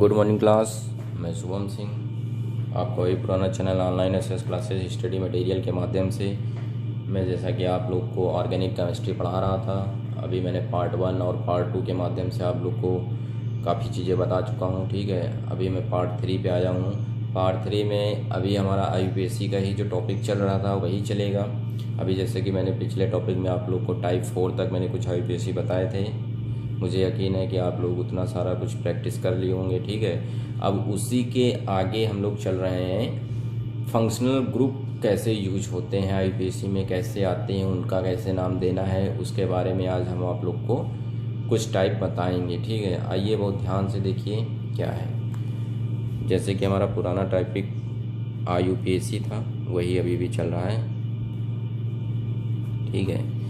Good morning class. मैं शुभम सिंह, आपका वही पुराना channel online SS classes study material के माध्यम से मैं जैसा कि आप लोग को ऑर्गेनिक केमिस्ट्री पढ़ा रहा था, अभी मैंने पार्ट 1 और पार्ट 2 के माध्यम से आप लोग को काफ़ी चीज़ें बता चुका हूँ। ठीक है, अभी मैं पार्ट 3 पे आया हूँ। पार्ट 3 में अभी हमारा आईयूपीएससी का ही जो टॉपिक चल रहा था वही चलेगा। अभी जैसे कि मैंने पिछले टॉपिक में आप लोग को टाइप 4 तक मैंने कुछ आईयूपीएससी बताए थे। मुझे यकीन है कि आप लोग उतना सारा कुछ प्रैक्टिस कर लिए होंगे। ठीक है, अब उसी के आगे हम लोग चल रहे हैं। फंक्शनल ग्रुप कैसे यूज होते हैं आईयूपीएससी में, कैसे आते हैं, उनका कैसे नाम देना है, उसके बारे में आज हम आप लोग को कुछ टाइप बताएंगे। ठीक है, आइए बहुत ध्यान से देखिए क्या है। जैसे कि हमारा पुराना टॉपिक आईयूपीएससी था वही अभी भी चल रहा है। ठीक है,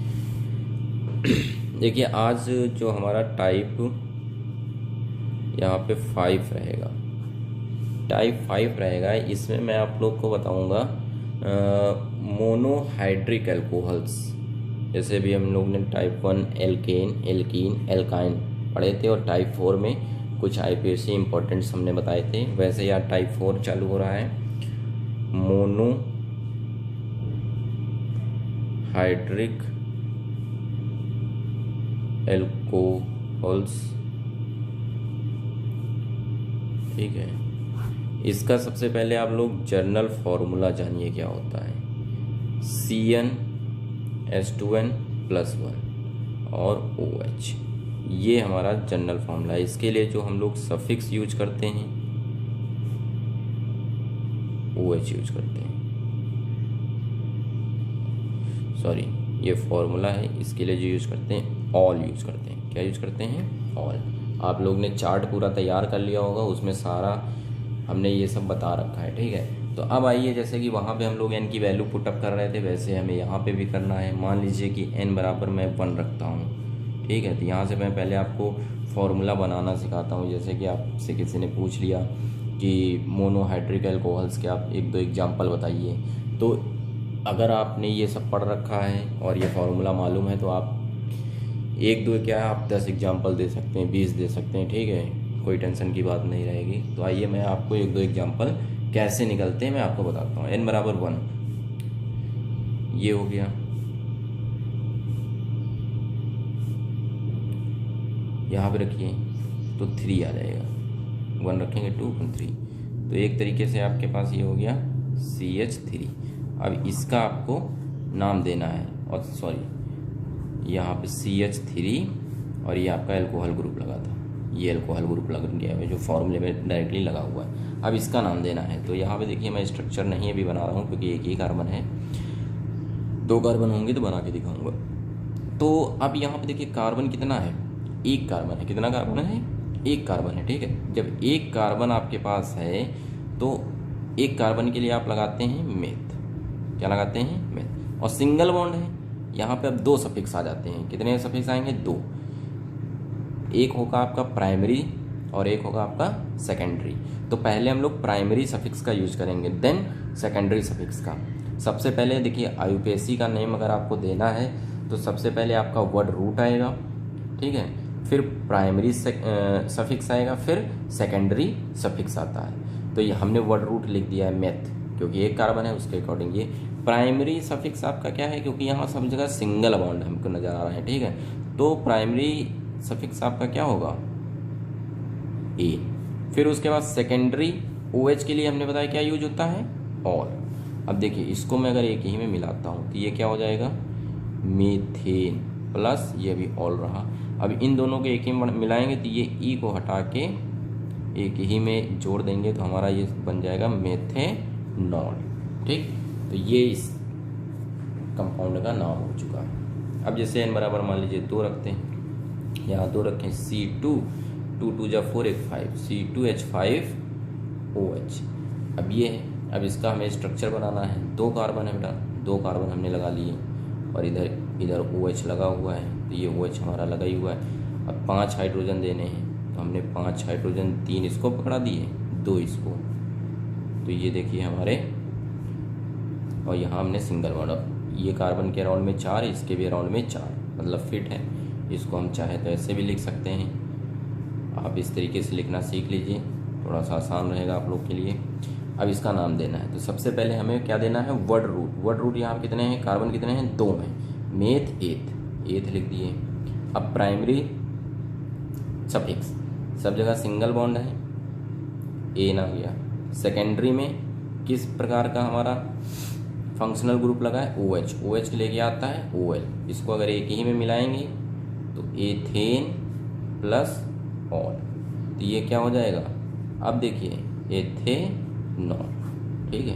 देखिए आज जो हमारा टाइप यहाँ पे 5 रहेगा, टाइप 5 रहेगा। इसमें मैं आप लोग को बताऊंगा मोनोहाइड्रिक अल्कोहल्स। जैसे भी हम लोग ने टाइप 1 एल्केन, एल्कीन, एल्काइन पढ़े थे और टाइप 4 में कुछ आईयूपीएससी इंपॉर्टेंट्स हमने बताए थे, वैसे यार टाइप 4 चालू हो रहा है। Monohydric alcohols. ठीक है, इसका सबसे पहले आप लोग जर्नल फॉर्मूला जानिए क्या होता है। CnH2n+1 और OH, ये हमारा जनरल फॉर्मूला है। इसके लिए जो हम लोग सफिक्स यूज करते हैं OH यूज करते हैं, सॉरी ये फॉर्मूला है। इसके लिए जो यूज करते हैं ऑल यूज करते हैं। क्या यूज करते हैं? ऑल। आप लोग ने चार्ट पूरा तैयार कर लिया होगा, उसमें सारा हमने ये सब बता रखा है। ठीक है, तो अब आइए, जैसे कि वहाँ पे हम लोग n की वैल्यू पुटअप कर रहे थे वैसे हमें यहाँ पे भी करना है। मान लीजिए कि n बराबर मैं 1 रखता हूँ। ठीक है, तो यहाँ से मैं पहले आपको फॉर्मूला बनाना सिखाता हूँ। जैसे कि आपसे किसी ने पूछ लिया कि मोनोहाइड्रिक एल्कोहल्स के आप 1-2 एग्जाम्पल बताइए, तो अगर आपने ये सब पढ़ रखा है और ये फार्मूला मालूम है तो आप 1-2 क्या है, आप 10 एग्जाम्पल दे सकते हैं, 20 दे सकते हैं। ठीक है, कोई टेंशन की बात नहीं रहेगी। तो आइए मैं आपको 1-2 एग्जाम्पल कैसे निकलते हैं मैं आपको बताता हूँ। n बराबर 1 ये हो गया, यहाँ पे रखिए तो 3 आ जाएगा। 1 रखेंगे 2 और 3, तो एक तरीके से आपके पास ये हो गया CH3। अब इसका आपको नाम देना है, और सॉरी यहाँ पे CH3 और ये आपका एल्कोहल ग्रुप लगा था, ये एल्कोहल ग्रुप लग गया है जो फॉर्मूले में डायरेक्टली लगा हुआ है। अब इसका नाम देना है, तो यहाँ पे देखिए मैं स्ट्रक्चर नहीं अभी बना रहा हूँ क्योंकि एक ही कार्बन है, 2 कार्बन होंगे तो बना के दिखाऊंगा। तो अब यहाँ पे देखिए कार्बन कितना है, 1 कार्बन है। कितना कार्बन है? 1 कार्बन है। ठीक है, जब 1 कार्बन आपके पास है तो 1 कार्बन के लिए आप लगाते हैं मेथ। क्या लगाते हैं? मेथ। और सिंगल बॉन्ड है, यहाँ पे अब 2 सफिक्स आ जाते हैं। कितने सफिक्स आएंगे? 2। एक होगा आपका प्राइमरी और एक होगा आपका सेकेंडरी। तो पहले हम लोग प्राइमरी सफिक्स का यूज करेंगे, देन सेकेंडरी सफिक्स का। सबसे पहले देखिए आईयूपीएससी का नेम अगर आपको देना है तो सबसे पहले आपका वर्ड रूट आएगा। ठीक है, फिर प्राइमरी सफिक्स आएगा, फिर सेकेंडरी सफिक्स आता है। तो ये हमने वर्ड रूट लिख दिया है मेथ, क्योंकि 1 कार्बन है उसके अकॉर्डिंग। ये प्राइमरी सफिक्स आपका क्या है, क्योंकि यहाँ सब जगह सिंगल बॉन्ड हमको नजर आ रहा है। ठीक है, तो प्राइमरी सफिक्स आपका क्या होगा? ए। फिर उसके बाद सेकेंडरी OH के लिए हमने बताया क्या यूज होता है? ऑल। अब देखिए इसको मैं अगर एक ही में मिलाता हूँ तो ये क्या हो जाएगा? मीथेन प्लस ये भी ऑल रहा। अब इन दोनों को एक ही में मिलाएंगे तो ये ई को हटा के एक ही में जोड़ देंगे तो हमारा ये बन जाएगा मेथेनॉल। ठीक, तो ये इस कंपाउंड का नाम हो चुका है। अब जैसे n बराबर मान लीजिए 2 रखते हैं, यहाँ 2 रखें, C2, 2 2 जा 4 1 5, C2H5OH। अब ये है, अब इसका हमें स्ट्रक्चर बनाना है। 2 कार्बन है बेटा, 2 कार्बन हमने लगा लिए और इधर OH लगा हुआ है, तो ये OH हमारा लगा ही हुआ है। अब 5 हाइड्रोजन देने हैं तो हमने 5 हाइड्रोजन, 3 इसको पकड़ा दिए, 2 इसको, तो ये देखिए हमारे, और यहाँ हमने सिंगल बॉन्ड। अब ये कार्बन के अराउंड में 4 है, इसके भी अराउंड में 4, मतलब फिट है। इसको हम चाहे तो ऐसे भी लिख सकते हैं, आप इस तरीके से लिखना सीख लीजिए। थोड़ा सा आसान रहेगा आप लोग के लिए। अब इसका नाम देना है, तो सबसे पहले हमें क्या देना है, वर्ड रूट। वर्ड रूट यहाँ पे कितने हैं, कार्बन कितने हैं, 2 हैं, मेथ एथ लिख दिए। अब प्राइमरी सफिक्स, सब जगह सिंगल बॉन्ड है, एन आ गया। सेकेंडरी में किस प्रकार का हमारा फंक्शनल ग्रुप लगा है, OH। OH लेके आता है OL। इसको अगर एक ही में मिलाएंगे तो एथेन प्लस ऑल, तो ये क्या हो जाएगा, अब देखिए एथेनॉल, ठीक है,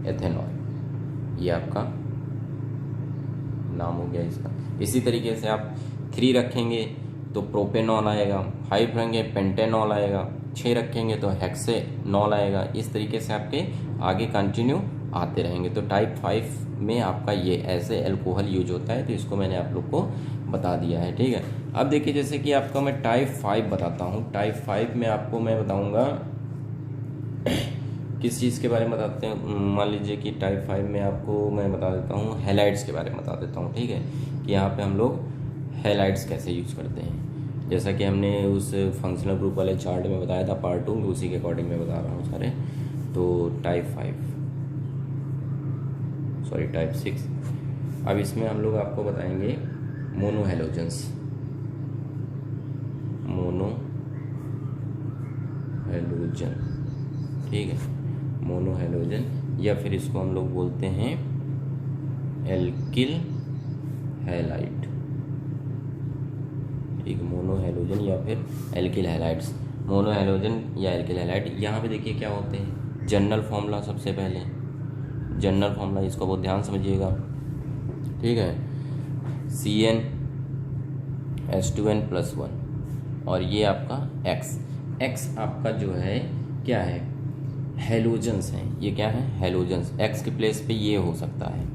एथेनॉल, ये आपका नाम हो गया इसका। इसी तरीके से आप 3 रखेंगे तो प्रोपेनॉल आएगा, 5 रखेंगे पेंटेनॉल आएगा, 6 रखेंगे तो हेक्सेनॉल आएगा। इस तरीके से आपके आगे कंटिन्यू आते रहेंगे। तो टाइप 5 में आपका ये ऐसे अल्कोहल यूज होता है, तो इसको मैंने आप लोग को बता दिया है, ठीक है। अब देखिए जैसे कि आपका मैं टाइप 5 बताता हूँ। टाइप 5 में आपको मैं बताऊँगा किस चीज़ के बारे में बताते हैं, मान लीजिए कि टाइप 5 में आपको मैं बता देता हूँ हैलाइड्स के बारे में बता देता हूँ, ठीक है, कि यहाँ पे हम लोग हैलाइड्स कैसे यूज करते हैं। जैसा कि हमने उस फंक्शनल ग्रुप वाले चार्ट में बताया था पार्ट 2, उसी के अकॉर्डिंग मैं बता रहा हूँ सारे। तो टाइप 6। अब इसमें हम लोग आपको बताएंगे मोनोहेलोजेंस, ठीक है, मोनोहेलोजन, या फिर इसको हम लोग बोलते हैं एल्किल हैलाइड, ठीक, मोनोहेलोजन या फिर एल्किल हैलाइड्स। मोनोहेलोजन या एल्किल हैलाइड, यहाँ पे देखिए क्या होते हैं, जनरल फॉर्मूला। सबसे पहले जनरल फॉर्मूला, इसको बहुत ध्यान समझिएगा, ठीक है, CnH2n+1, और ये आपका X आपका जो है क्या है, हेलोजेंस हैं। ये क्या है, हेलोजेंस। X के प्लेस पे ये हो सकता है,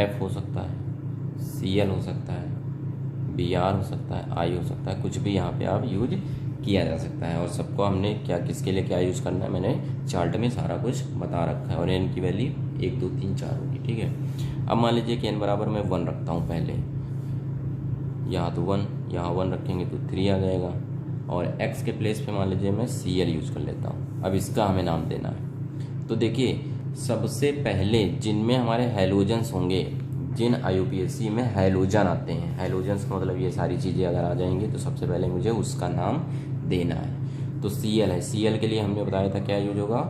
F हो सकता है, Cl हो सकता है, Br हो सकता है, I हो सकता है, कुछ भी यहाँ पे आप यूज किया जा सकता है। और सबको हमने क्या किसके लिए क्या यूज़ करना है मैंने चार्ट में सारा कुछ बता रखा है। और n की वैल्यू 1 2 3 4 होगी, ठीक है। अब मान लीजिए कि n बराबर मैं 1 रखता हूँ पहले, यहाँ तो 1, यहाँ 1 रखेंगे तो 3 आ जाएगा, और x के प्लेस पे मान लीजिए मैं Cl यूज़ कर लेता हूँ। अब इसका हमें नाम देना है। तो देखिए सबसे पहले जिनमें हमारे हैलोजेंस होंगे, जिन IUPAC में हैलोजन आते हैं, हैलोजेंस का मतलब ये सारी चीज़ें अगर आ जाएंगी तो सबसे पहले मुझे उसका नाम देना है। तो Cl है, Cl के लिए हमने बताया था क्या यूज होगा,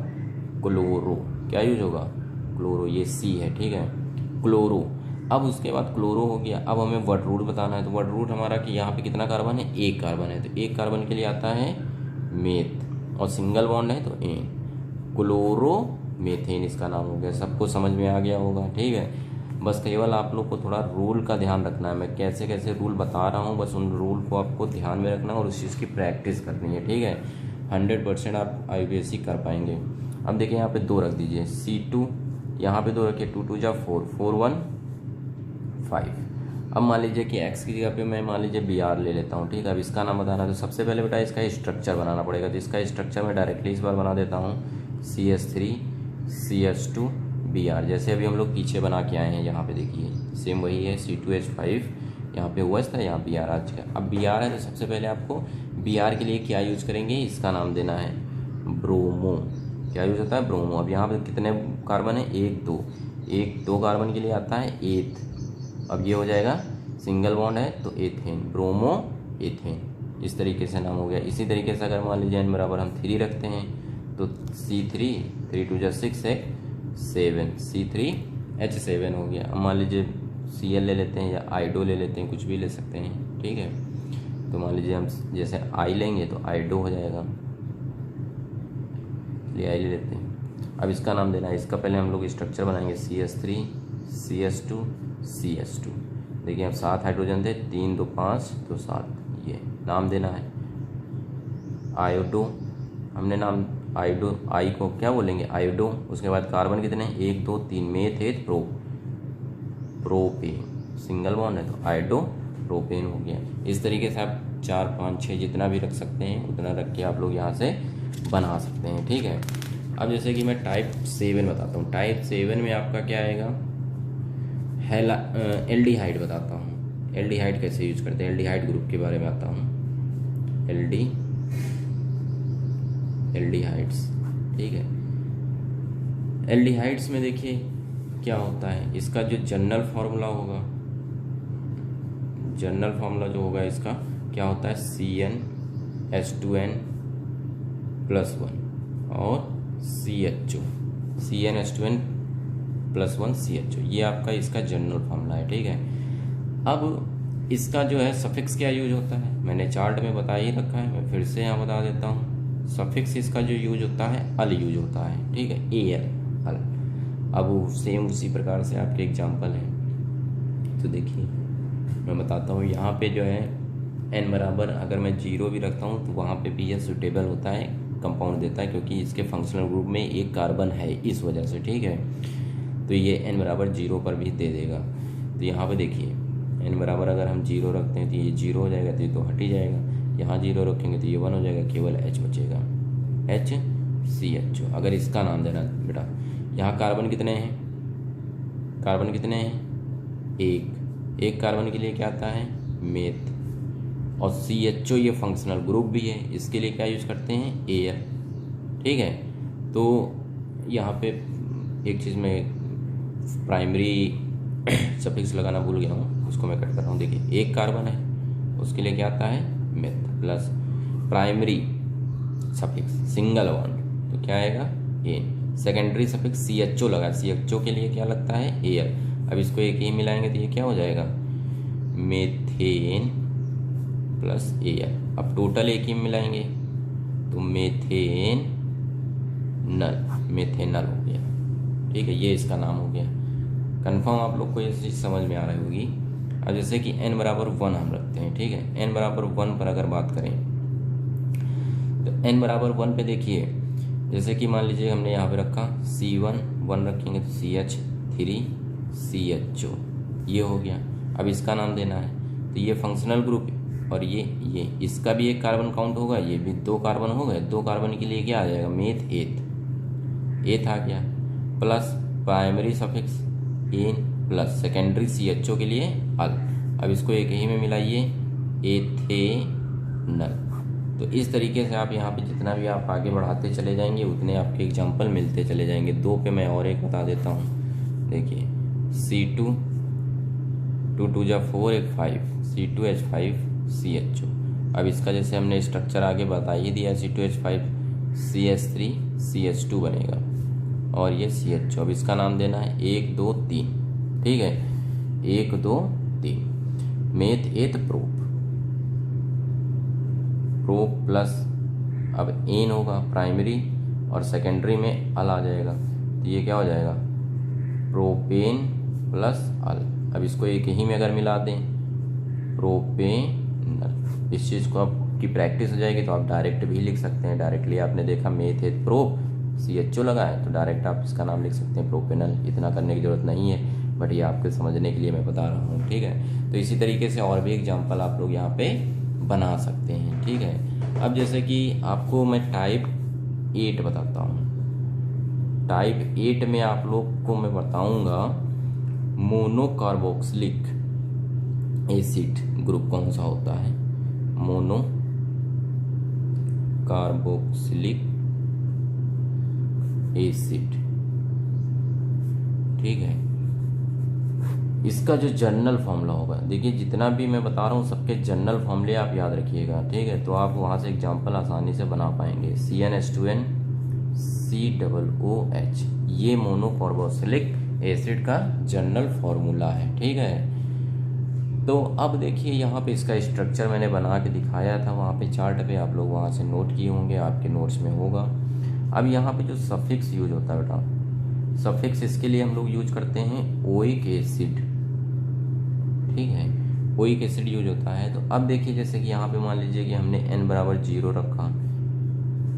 क्लोरो। क्या यूज होगा, क्लोरो, ये C है, ठीक है, क्लोरो। अब उसके बाद क्लोरो हो गया। अब हमें वर्ड रूट बताना है। तो वर्ड रूट हमारा कि यहाँ पे कितना कार्बन है, 1 कार्बन है, तो 1 कार्बन के लिए आता है मेथ, और सिंगल बॉन्ड है तो एन, क्लोरो मेथेन इसका नाम हो गया। सबको समझ में आ गया होगा, ठीक है। बस केवल आप लोग को थोड़ा रूल का ध्यान रखना है, मैं कैसे कैसे रूल बता रहा हूँ, बस उन रूल को आपको ध्यान में रखना है और उस चीज़ की प्रैक्टिस करनी है, ठीक है। 100% आप IUPAC कर पाएंगे। अब देखिए यहाँ पे 2 रख दीजिए, C2, यहाँ पे 2 रखिए, 2 2 जा 4, 4 1 5। अब मान लीजिए कि X की जगह पे मैं मान लीजिए Br ले लेता हूँ, ठीक है। अब इसका नाम बताना है, तो सबसे पहले बेटा इसका स्ट्रक्चर बनाना पड़ेगा। तो इसका स्ट्रक्चर मैं डायरेक्टली इस बार बना देता हूँ, CH3 CH2 Br, जैसे अभी हम लोग पीछे बना के आए हैं। यहाँ पे देखिए सेम वही है, C2H5, यहाँ पे OH था, यहाँ Br आ चुका। अब Br है तो सबसे पहले आपको Br के लिए क्या यूज करेंगे, इसका नाम देना है ब्रोमो। क्या यूज होता है, ब्रोमो। अब यहाँ पे कितने कार्बन है, 1 2 कार्बन के लिए आता है एथ। अब ये हो जाएगा सिंगल बॉन्ड है तो एथेन, ब्रोमो एथेन, इस तरीके से नाम हो गया। इसी तरीके से अगर मान लीजिए n बराबर हम 3 रखते हैं तो C3, 3 2 जा 6 है 7, C3H7 हो गया। अब मान लीजिए Cl ले लेते हैं या आइडो ले लेते हैं, कुछ भी ले सकते हैं, ठीक है। तो मान लीजिए हम जैसे I लेंगे तो आइडो हो जाएगा, इसलिए I ले लेते हैं। अब इसका नाम देना है, इसका पहले हम लोग स्ट्रक्चर बनाएंगे, CH3 CH2 CH2। देखिए अब 7 हाइड्रोजन थे, 3 2 5 तो 7, ये नाम देना है। आयोडो, हमने नाम आयोडो, आई को क्या बोलेंगे, आयोडो। उसके बाद कार्बन कितने, 1 2 3, मेथ एथ प्रो, प्रोपेन, सिंगल बॉन्ड है तो आयोडो प्रोपेन हो गया। इस तरीके से आप 4 5 6 जितना भी रख सकते हैं उतना रख के आप लोग यहाँ से बना सकते हैं, ठीक है। अब जैसे कि मैं टाइप 7 बताता हूँ। टाइप 7 में आपका क्या आएगा, एल्डिहाइड बताता हूँ। एल्डिहाइड कैसे यूज करते हैं, एल्डिहाइड ग्रुप के बारे में आता हूँ। एल्डिहाइड्स। ठीक है, एल्डिहाइड्स में देखिए क्या होता है, इसका जो जनरल फार्मूला होगा, जनरल फार्मूला जो होगा इसका क्या होता है, CnH2n+1 और CHO, CnH2n+1 CHO, ये आपका इसका जनरल फार्मूला है। ठीक है, अब इसका जो है सफिक्स क्या यूज होता है, मैंने चार्ट में बता ही रखा है, मैं फिर से यहाँ बता देता हूँ। सफिक्स इसका जो यूज होता है अल यूज होता है। ठीक है, AL, अल। अब वो सेम उसी प्रकार से आपके एग्जाम्पल हैं, तो देखिए मैं बताता हूँ। यहाँ पे जो है n बराबर अगर मैं 0 भी रखता हूँ तो वहाँ पे भी यह सुटेबल होता है, कंपाउंड देता है, क्योंकि इसके फंक्शनल ग्रुप में एक कार्बन है इस वजह से। ठीक है, तो ये n बराबर 0 पर भी दे देगा। तो यहाँ पे देखिए n बराबर अगर हम 0 रखते हैं तो ये 0 हो जाएगा, तो ये तो हट ही जाएगा। यहाँ 0 रखेंगे तो ये 1 हो जाएगा, केवल H बचेगा, HCHO। अगर इसका नाम देना बेटा, यहाँ कार्बन कितने हैं, कार्बन कितने हैं, एक कार्बन के लिए क्या आता है, मेथ, और CHO ये फंक्शनल ग्रुप भी है, इसके लिए क्या यूज़ करते हैं, AL। ठीक है, तो यहाँ पे एक चीज़ में प्राइमरी सफिक्स लगाना भूल गया हूँ, उसको मैं कट कर रहा हूँ। देखिए एक कार्बन है, उसके लिए क्या आता है, meth, plus primary suffix single bond, तो क्या आएगा, एन। सेकेंडरी सफिक्स CHO लगा, CHO के लिए क्या लगता है, AL। अब इसको एक ही मिलाएंगे तो ये क्या हो जाएगा, मेथेन प्लस AL। अब टोटल एक ही मिलाएंगे तो मेथेन नल, मेथेनल हो गया। ठीक है, ये इसका नाम हो गया। कंफर्म आप लोग को ये चीज़ समझ में आ रही होगी। अब जैसे कि n बराबर 1 हम रखते हैं। ठीक है, n बराबर 1 पर अगर बात करें तो n बराबर 1 पे देखिए, जैसे कि मान लीजिए हमने यहाँ पे रखा C1 रखेंगे तो CH3CHO, ये हो गया। अब इसका नाम देना है, तो ये फंक्शनल ग्रुप और ये इसका भी एक कार्बन काउंट होगा, ये भी 2 कार्बन हो गए। 2 कार्बन के लिए क्या आ जाएगा, मेथ, एथ आ गया, plus primary suffix ane plus secondary CHO के लिए अल। अब इसको एक ही में मिलाइए, एथेनल। तो इस तरीके से आप यहाँ पे जितना भी आप आगे बढ़ाते चले जाएंगे उतने आपके एग्जाम्पल मिलते चले जाएंगे। 2 पे मैं और एक बता देता हूँ। देखिए C2 2 2 जा 4 1 5 C2H5CHO। अब इसका जैसे हमने स्ट्रक्चर आगे बता ही दिया, C2H5 CH3CH2 बनेगा और ये CHO। अब इसका नाम देना है 1 2 3। ठीक है, 1 2 3 मेथ एथ प्रोप प्लस अब एन होगा प्राइमरी और सेकेंडरी में अल आ जाएगा, तो ये क्या हो जाएगा, प्रोपेन प्लस अल। अब इसको एक ही में अगर मिला दें, प्रोपेनल। इस चीज़ को आपकी प्रैक्टिस हो जाएगी तो आप डायरेक्ट भी लिख सकते हैं। डायरेक्टली आपने देखा मेथ एथ प्रोप CHO लगा है तो डायरेक्ट आप इसका नाम लिख सकते हैं प्रोपेनल। इतना करने की ज़रूरत नहीं है, बट ये आपके समझने के लिए मैं बता रहा हूँ। ठीक है, तो इसी तरीके से और भी एग्जांपल आप लोग यहाँ पे बना सकते हैं। ठीक है, अब जैसे कि आपको मैं टाइप 8 बताता हूँ। टाइप 8 में आप लोग को मैं बताऊँगा मोनोकार्बोक्सिलिक एसिड ग्रुप कौन सा होता है, मोनोकार्बोक्सिलिक एसिड। ठीक है, इसका जो जनरल फॉर्मूला होगा, देखिए जितना भी मैं बता रहा हूँ सबके जनरल फॉर्मूले आप याद रखिएगा। ठीक है, तो आप वहाँ से एग्जाम्पल आसानी से बना पाएंगे। CnH2n COOH, ये मोनोकार्बोक्सिलिक एसिड का जनरल फॉर्मूला है। ठीक है, तो अब देखिए यहाँ पे इसका स्ट्रक्चर मैंने बना के दिखाया था, वहाँ पे चार्ट पे आप लोग वहाँ से नोट किए होंगे, आपके नोट्स में होगा। अब यहाँ पे जो सफिक्स यूज होता है बेटा, सफिक्स इसके लिए हम लोग यूज करते हैं ओइक एसिड। ठीक है, ओइक एसिड यूज होता है। तो अब देखिए जैसे कि यहाँ पे मान लीजिए कि हमने n बराबर 0 रखा,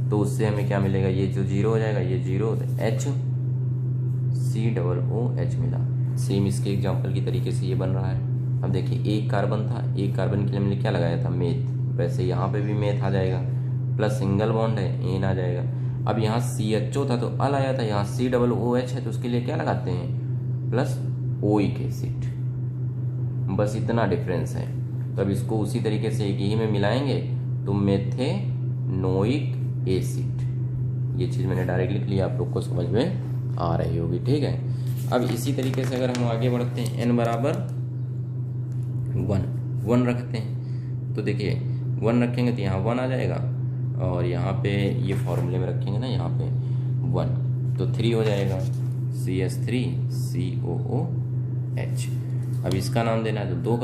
तो उससे हमें क्या मिलेगा, ये जो 0 हो जाएगा, ये 0 तो HCOOH मिला। सेम इसके एग्जाम्पल की तरीके से ये बन रहा है। अब देखिए एक कार्बन था, एक कार्बन के लिए हमने क्या लगाया था, मेथ, वैसे यहाँ पे भी मेथ आ जाएगा, प्लस सिंगल बॉन्ड है एन आ जाएगा। अब यहाँ CHO था तो अल आया था, यहाँ COOH है तो उसके लिए क्या लगाते हैं, प्लस ओइक एसिड। बस इतना डिफरेंस है। तो अब इसको उसी तरीके से एक ही में मिलाएंगे तो मेथेनोइक एसिड। ये चीज़ मैंने डायरेक्ट लिख लिया, आप लोग को समझ में आ रही होगी। ठीक है, अब इसी तरीके से अगर हम आगे बढ़ते हैं, n बराबर 1 रखते हैं, तो देखिए 1 रखेंगे तो यहाँ 1 आ जाएगा, और यहाँ पे ये फॉर्मूले में रखेंगे ना यहाँ पे 1, तो 3 हो जाएगा, CH3COOH। अब इसका नाम देना है तो 2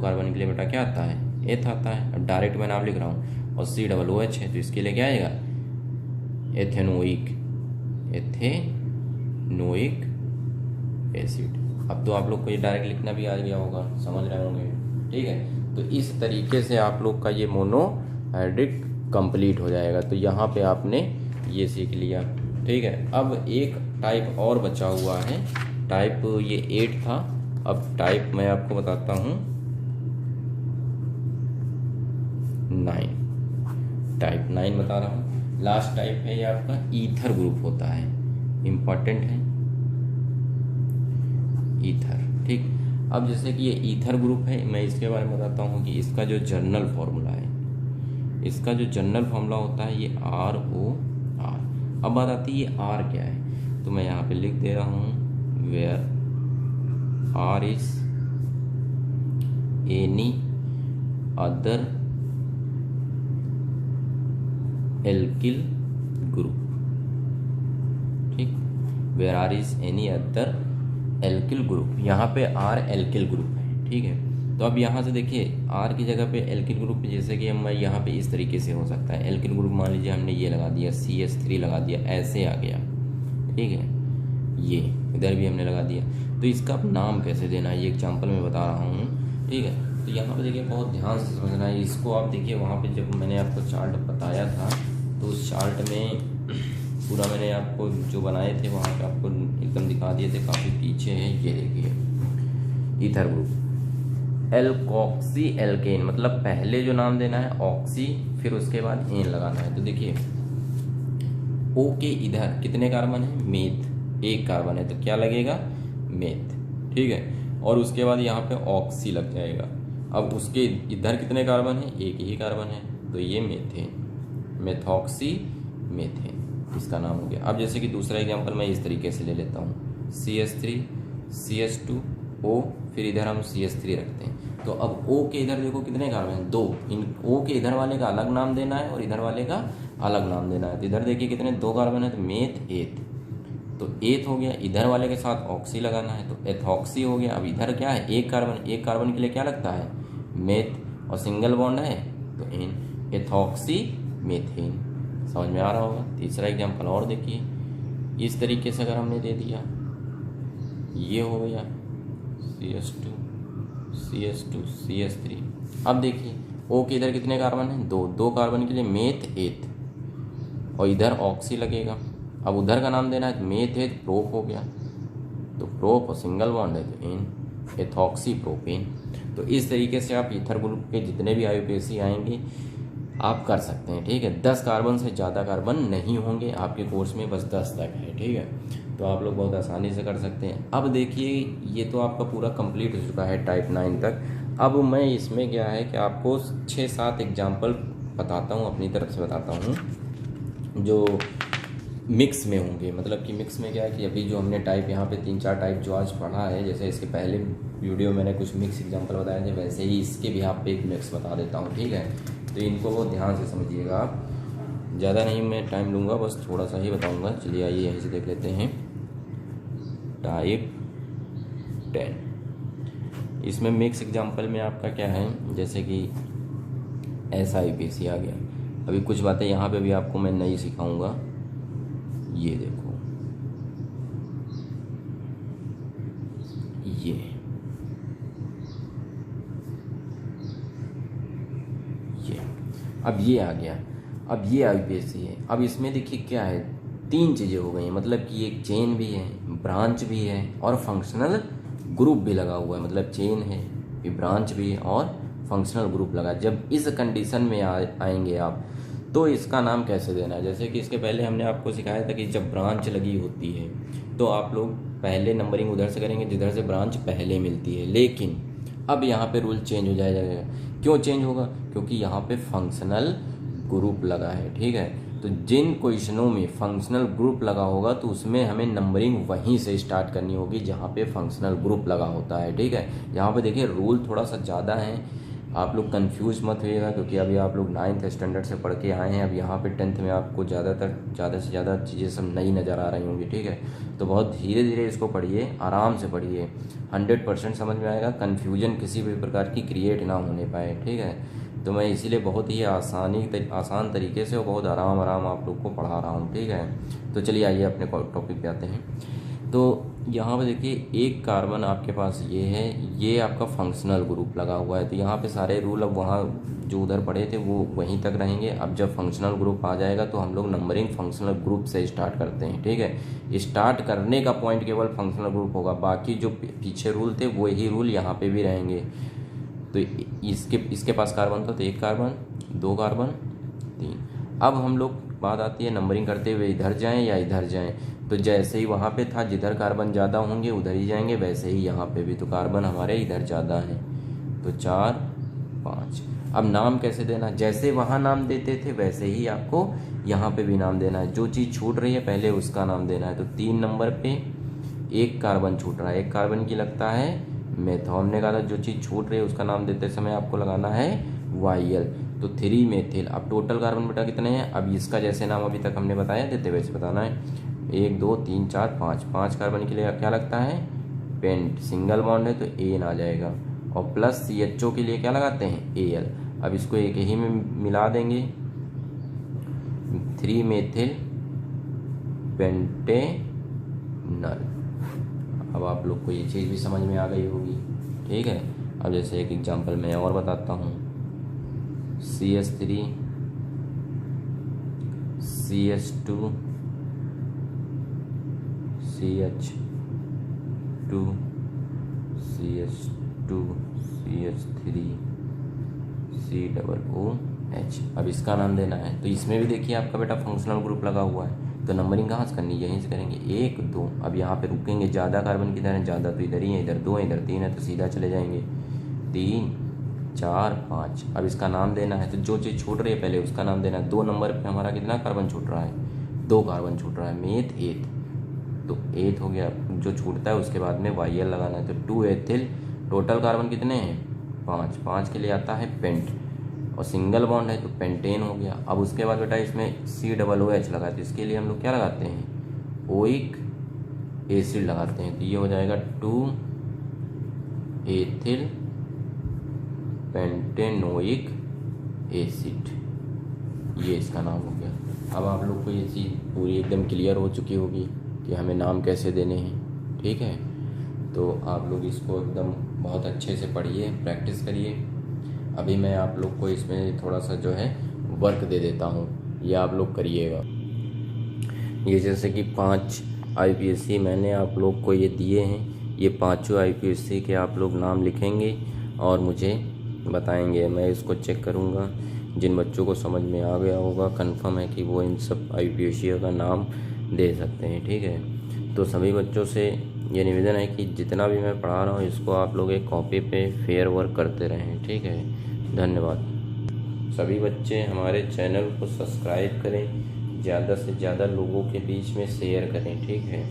कार्बन के लिए बेटा क्या आता है, एथ आता है। अब डायरेक्ट मैं नाम लिख रहा हूँ, और COOH है तो इसके लिए क्या आएगा, एथेनोइक एसिड। अब तो आप लोग को ये डायरेक्ट लिखना भी आ गया होगा, समझ रहे होंगे। ठीक है, तो इस तरीके से आप लोग का ये मोनोहाइड्रिक कंप्लीट हो जाएगा। तो यहाँ पे आपने ये सीख लिया। ठीक है, अब एक टाइप और बचा हुआ है, टाइप ये 8 था, अब टाइप मैं आपको बताता हूँ 9, टाइप 9 बता रहा हूँ। लास्ट टाइप है ये आपका ईथर ग्रुप होता है, इम्पॉर्टेंट है ईथर। ठीक, अब जैसे कि ये ईथर ग्रुप है, मैं इसके बारे में बताता हूँ कि इसका जो जनरल फॉर्मूला है, इसका जो जनरल फॉर्मूला होता है ये ROR। अब बात आती है ये R क्या है, तो मैं यहाँ पे लिख दे रहा हूँ where R is any other alkyl group. ठीक, where R is any other alkyl group, यहाँ पे R एल्किल ग्रुप है। ठीक है, तो अब यहाँ से देखिए R की जगह पे एल्किल ग्रुप, जैसे कि हम यहाँ पे इस तरीके से हो सकता है, एल्किल ग्रुप मान लीजिए हमने ये लगा दिया CH3 लगा दिया, ऐसे आ गया। ठीक है, ये इधर भी हमने लगा दिया, तो इसका नाम कैसे देना है ये एग्जाम्पल मैं बता रहा हूँ। ठीक है, तो यहाँ पे देखिए बहुत ध्यान से समझना है इसको। आप देखिए वहाँ पे जब मैंने आपको चार्ट बताया था, तो उस चार्ट में पूरा मैंने आपको जो बनाए थे वहाँ पे आपको एकदम दिखा दिए थे, काफ़ी पीछे है। ये देखिए ईथर ग्रुप, एल्कोक्सी एल्केन, मतलब पहले जो नाम देना है ऑक्सी, फिर उसके बाद एन लगाना है। तो देखिए O के इधर कितने कार्बन है, मेथ, 1 कार्बन है, तो क्या लगेगा, मेथ। ठीक है, और उसके बाद यहाँ पे ऑक्सी लग जाएगा। अब उसके इधर कितने कार्बन है, 1 ही कार्बन है, तो ये मेथेन, मेथॉक्सी मेथेन इसका नाम हो गया। अब जैसे कि दूसरा एग्जांपल मैं इस तरीके से ले लेता हूँ, CH3 CH2 O, फिर इधर हम CH3 रखते हैं। तो अब O के इधर देखो कितने कार्बन हैं, 2। इन O के इधर वाले का अलग नाम देना है और इधर वाले का अलग नाम देना है। तो इधर देखिए कितने 2 कार्बन है, तो मेथ एथ, तो एथ हो गया। इधर वाले के साथ ऑक्सी लगाना है, तो एथॉक्सी हो गया। अब इधर क्या है, 1 कार्बन, 1 कार्बन के लिए क्या लगता है, मेथ, और सिंगल बॉन्ड है तो एन, एथॉक्सी मेथेन। समझ में आ रहा होगा। तीसरा एग्जाम्पल और देखिए, इस तरीके से अगर हमने दे दिया, ये हो गया CH2 CH3। अब देखिए O के इधर कितने कार्बन हैं, 2 कार्बन के लिए मेथ एथ, और इधर ऑक्सी लगेगा। अब उधर का नाम देना है, तो मेथ एथ प्रोप हो गया, तो प्रोप और सिंगल बॉन्ड है तो एन, एथॉक्सी प्रोपेन। तो इस तरीके से आप ईथर ग्रुप के जितने भी IUPAC आएंगे आप कर सकते हैं। ठीक है, 10 कार्बन से ज़्यादा कार्बन नहीं होंगे आपके कोर्स में, बस 10 तक है। ठीक है, तो आप लोग बहुत आसानी से कर सकते हैं। अब देखिए ये तो आपका पूरा कंप्लीट हो चुका है टाइप 9 तक। अब मैं इसमें क्या है कि आपको 6-7 एग्जाम्पल बताता हूँ, अपनी तरफ से बताता हूँ, जो मिक्स में होंगे। मतलब कि मिक्स में क्या है कि अभी जो हमने टाइप यहाँ पे 3-4 टाइप जो आज पढ़ा है, जैसे इसके पहले वीडियो मैंने कुछ मिक्स एग्जाम्पल बताए थे, वैसे ही इसके भी यहाँ पे एक मिक्स बता देता हूँ। ठीक है, तो इनको बहुत ध्यान से समझिएगा आप, ज़्यादा नहीं मैं टाइम लूँगा, बस थोड़ा सा ही बताऊँगा। चलिए आइए यहीं से देख लेते हैं टाइप 10। इसमें मिक्स एग्जाम्पल में आपका क्या है, जैसे कि SIPC आ गया। अभी कुछ बातें यहाँ पे भी आपको मैं नहीं सिखाऊंगा। ये देखो, ये अब ये आ गया। अब ये IUPAC है। अब इसमें देखिए क्या है, 3 चीज़ें हो गई हैं। मतलब कि एक चेन भी है, ब्रांच भी है, और फंक्शनल ग्रुप भी लगा हुआ है। मतलब चेन है, फिर ब्रांच भी है, और फंक्शनल ग्रुप लगा। जब इस कंडीशन में आएंगे आप, तो इसका नाम कैसे देना है। जैसे कि इसके पहले हमने आपको सिखाया था कि जब ब्रांच लगी होती है तो आप लोग पहले नंबरिंग उधर से करेंगे जिधर से ब्रांच पहले मिलती है। लेकिन अब यहाँ पे रूल चेंज हो जाएगा। क्यों चेंज होगा, क्योंकि यहाँ पे फंक्शनल ग्रुप लगा है, ठीक है। तो जिन क्वेश्चनों में फंक्शनल ग्रुप लगा होगा तो उसमें हमें नंबरिंग वहीं से स्टार्ट करनी होगी जहाँ पे फंक्शनल ग्रुप लगा होता है, ठीक है। यहाँ पे देखिए रूल थोड़ा सा ज़्यादा है, आप लोग कंफ्यूज मत होइएगा, क्योंकि अभी आप लोग 9th स्टैंडर्ड से पढ़ के आए हैं। अब यहाँ पे 10th में आपको ज़्यादा से ज़्यादा चीज़ें सब नई नज़र आ रही होंगी, ठीक है। तो बहुत धीरे धीरे इसको पढ़िए, आराम से पढ़िए, 100% समझ में आएगा, कन्फ्यूजन किसी भी प्रकार की क्रिएट ना होने पाए, ठीक है। तो मैं इसीलिए बहुत ही आसान तरीके से और बहुत आराम आप लोग को पढ़ा रहा हूँ, ठीक है। तो चलिए आइए अपने टॉपिक पे आते हैं। तो यहाँ पे देखिए एक कार्बन आपके पास ये है, ये आपका फंक्शनल ग्रुप लगा हुआ है। तो यहाँ पे सारे रूल अब वहाँ जो उधर पढ़े थे वो वहीं तक रहेंगे। अब जब फंक्शनल ग्रुप आ जाएगा तो हम लोग नंबरिंग फंक्शनल ग्रुप से स्टार्ट करते हैं, ठीक है। स्टार्ट करने का पॉइंट केवल फंक्शनल ग्रुप होगा, बाकी जो पीछे रूल थे वही रूल यहाँ पे भी रहेंगे। तो इसके पास कार्बन था तो 1 कार्बन, 2 कार्बन, 3। अब हम लोग बात आती है नंबरिंग करते हुए इधर जाएं या इधर जाएं। तो जैसे ही वहाँ पे था जिधर कार्बन ज़्यादा होंगे उधर ही जाएंगे, वैसे ही यहाँ पे भी। तो कार्बन हमारे इधर ज़्यादा हैं तो 4, 5। अब नाम कैसे देना, जैसे वहाँ नाम देते थे वैसे ही आपको यहाँ पे भी नाम देना है। जो चीज़ छूट रही है पहले उसका नाम देना है। तो 3 नंबर पे 1 कार्बन छूट रहा है, 1 कार्बन की लगता है मेथो। हमने कहा था जो चीज़ छूट रही है उसका नाम देते समय आपको लगाना है YL। तो 3 मेथिल। अब टोटल कार्बन बेटा कितने हैं, अब इसका जैसे नाम अभी तक हमने बताया देते वैसे बताना है। 1 2 3 4 5, 5 कार्बन के लिए क्या लगता है पेंट, सिंगल बॉन्ड है तो AN आ जाएगा। और प्लस CHO के लिए क्या लगाते हैं AL। अब इसको एक ही में मिला देंगे, 3 मेथिल पेंटेनल। अब आप लोग को ये चीज़ भी समझ में आ गई होगी, ठीक है। अब जैसे एक एग्जांपल मैं और बताता हूँ, CH3 CH2 CH2 CH2 CH3 COOH। अब इसका नाम देना है। तो इसमें भी देखिए आपका बेटा फंक्शनल ग्रुप लगा हुआ है। तो नंबरिंग कहाँ से करनी है, यहीं से करेंगे। 1 2, अब यहाँ पे रुकेंगे, ज़्यादा कार्बन किधर है, ज़्यादा तो इधर ही है, इधर 2 है इधर 3 है तो सीधा चले जाएंगे। 3 4 5। अब इसका नाम देना है। तो जो चीज़ छूट रही है पहले उसका नाम देना है। 2 नंबर पे हमारा कितना कार्बन छूट रहा है, 2 कार्बन छूट रहा है, मेथ 8। तो 8 हो गया। जो छूटता है उसके बाद में YL लगाना है। तो 2 एथिल। टोटल कार्बन कितने हैं 5, 5 के लिए आता है पेंट और सिंगल बॉन्ड है तो पेंटेन हो गया। अब उसके बाद बेटा इसमें COOH लगा है तो इसके लिए हम लोग क्या लगाते हैं ओइक एसिड लगाते हैं। तो ये हो जाएगा 2 एथिल पेंटेनोइक एसिड, ये इसका नाम हो गया। अब आप लोग को ये चीज़ पूरी एकदम क्लियर हो चुकी होगी कि हमें नाम कैसे देने हैं, ठीक है। तो आप लोग इसको एकदम बहुत अच्छे से पढ़िए, प्रैक्टिस करिए। अभी मैं आप लोग को इसमें थोड़ा सा जो है वर्क दे देता हूँ, ये आप लोग करिएगा। ये जैसे कि 5 IPSC मैंने आप लोग को ये दिए हैं, ये 5 IPSC के आप लोग नाम लिखेंगे और मुझे बताएंगे। मैं इसको चेक करूँगा, जिन बच्चों को समझ में आ गया होगा कंफर्म है कि वो इन सब IPSC का नाम दे सकते हैं, ठीक है। तो सभी बच्चों से ये निवेदन है कि जितना भी मैं पढ़ा रहा हूँ इसको आप लोग एक कॉपी पे फेयर वर्क करते रहें, ठीक है। धन्यवाद। सभी बच्चे हमारे चैनल को सब्सक्राइब करें, ज़्यादा से ज़्यादा लोगों के बीच में शेयर करें, ठीक है।